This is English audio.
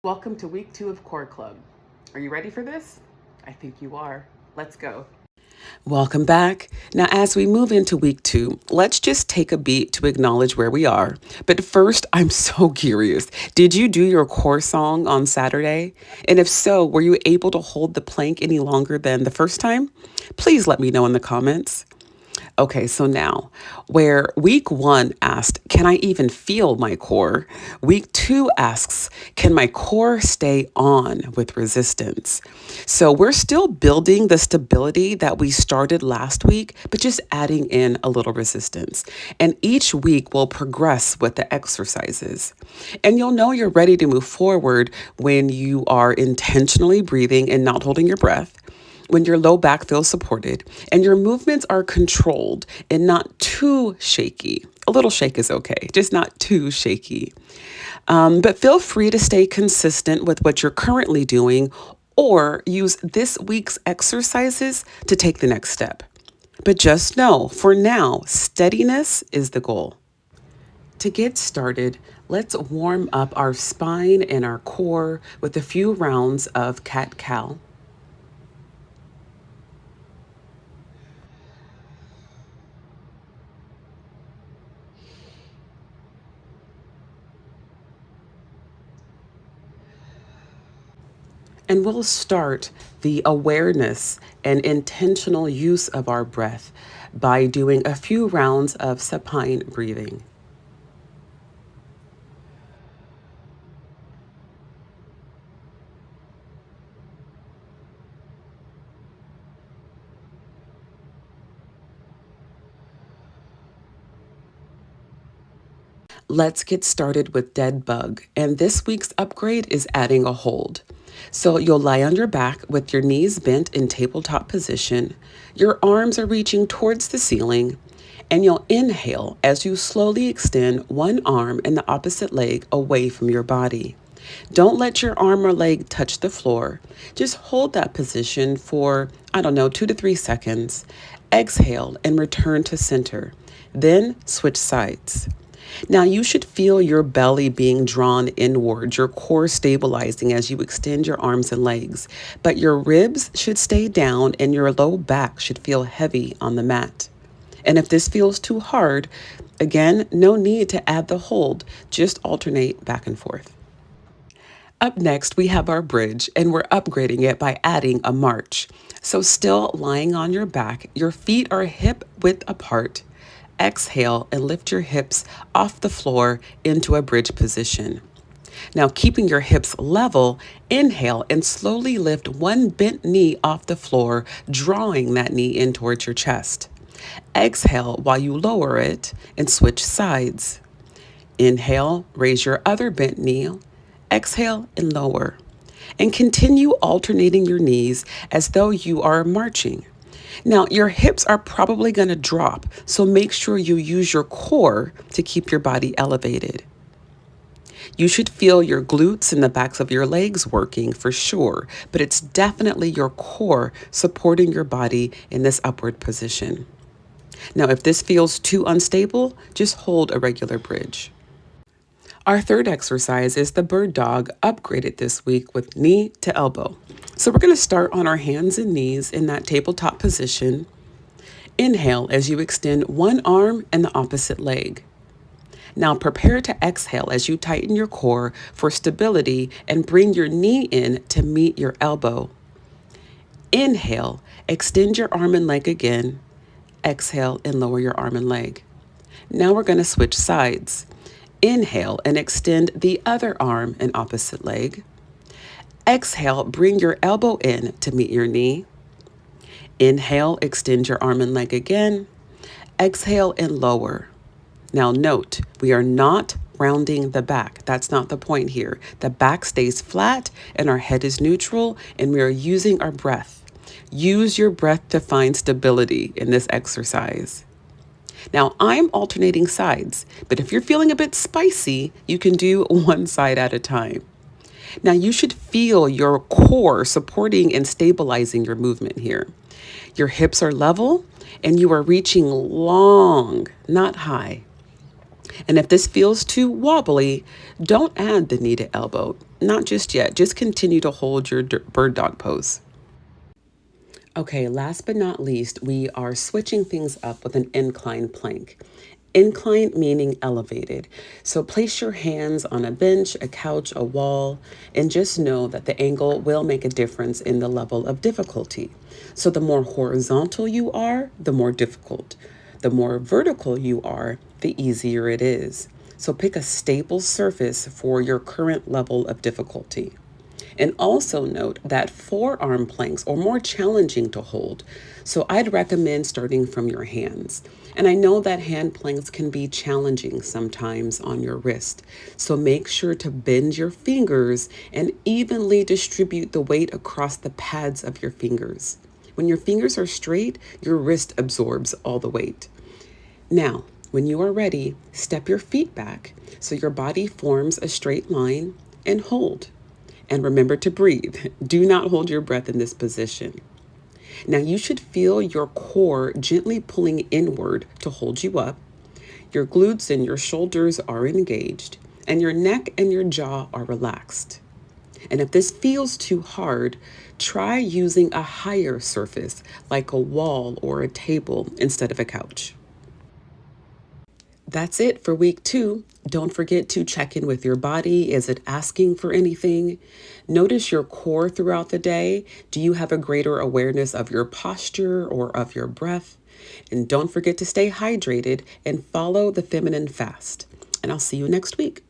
Welcome to week 2 of Core Club. Are you ready for this? I think you are. Let's go. Welcome back. Now, as we move into week 2, let's just take a beat to acknowledge where we are. But first, I'm so curious. Did you do your core song on Saturday? And if so, were you able to hold the plank any longer than the first time? Please let me know in the comments. Okay, so now, where week 1 asked, can I even feel my core? Week 2 asks, can my core stay on with resistance? So we're still building the stability that we started last week, but just adding in a little resistance. And each week will progress with the exercises. And you'll know you're ready to move forward when you are intentionally breathing and not holding your breath, when your low back feels supported and your movements are controlled and not too shaky. A little shake is okay, just not too shaky. But feel free to stay consistent with what you're currently doing or use this week's exercises to take the next step. But just know, for now, steadiness is the goal. To get started, let's warm up our spine and our core with a few rounds of cat-cow. And we'll start the awareness and intentional use of our breath by doing a few rounds of supine breathing. Let's get started with dead bug. And this week's upgrade is adding a hold. So you'll lie on your back with your knees bent in tabletop position. Your arms are reaching towards the ceiling. And you'll inhale as you slowly extend one arm and the opposite leg away from your body. Don't let your arm or leg touch the floor. Just hold that position for, 2 to 3 seconds. Exhale and return to center. Then switch sides. Now you should feel your belly being drawn inward, your core stabilizing as you extend your arms and legs, but your ribs should stay down and your low back should feel heavy on the mat. And if this feels too hard, again, no need to add the hold, just alternate back and forth. Up next, we have our bridge, and we're upgrading it by adding a march. So, still lying on your back, your feet are hip width apart. Exhale and lift your hips off the floor into a bridge position. Now, keeping your hips level, inhale and slowly lift one bent knee off the floor, drawing that knee in towards your chest. Exhale while you lower it and switch sides. Inhale, raise your other bent knee. Exhale and lower. And continue alternating your knees as though you are marching. Now, your hips are probably going to drop, so make sure you use your core to keep your body elevated. You should feel your glutes and the backs of your legs working for sure, but it's definitely your core supporting your body in this upward position. Now, if this feels too unstable, just hold a regular bridge. Our third exercise is the bird dog, upgraded this week with knee to elbow. So we're going to start on our hands and knees in that tabletop position. Inhale as you extend one arm and the opposite leg. Now prepare to exhale as you tighten your core for stability and bring your knee in to meet your elbow. Inhale, extend your arm and leg again. Exhale and lower your arm and leg. Now we're going to switch sides. Inhale and extend the other arm and opposite leg. Exhale, bring your elbow in to meet your knee. Inhale, extend your arm and leg again. Exhale and lower. Now note, we are not rounding the back. That's not the point here. The back stays flat and our head is neutral, and we are using our breath. Use your breath to find stability in this exercise. Now, I'm alternating sides, but if you're feeling a bit spicy, you can do one side at a time. Now, you should feel your core supporting and stabilizing your movement here. Your hips are level and you are reaching long, not high. And if this feels too wobbly, don't add the knee to elbow. Not just yet. Just continue to hold your bird dog pose. Okay, last but not least, we are switching things up with an incline plank. Incline meaning elevated. So place your hands on a bench, a couch, a wall, and just know that the angle will make a difference in the level of difficulty. So the more horizontal you are, the more difficult. The more vertical you are, the easier it is. So pick a stable surface for your current level of difficulty. And also note that forearm planks are more challenging to hold. So I'd recommend starting from your hands. And I know that hand planks can be challenging sometimes on your wrist. So make sure to bend your fingers and evenly distribute the weight across the pads of your fingers. When your fingers are straight, your wrist absorbs all the weight. Now, when you are ready, step your feet back so your body forms a straight line and hold. And remember to breathe. Do not hold your breath in this position. Now you should feel your core gently pulling inward to hold you up. Your glutes and your shoulders are engaged, and your neck and your jaw are relaxed. And if this feels too hard, try using a higher surface like a wall or a table instead of a couch. That's it for week 2. Don't forget to check in with your body. Is it asking for anything? Notice your core throughout the day. Do you have a greater awareness of your posture or of your breath? And don't forget to stay hydrated and follow the feminine fast. And I'll see you next week.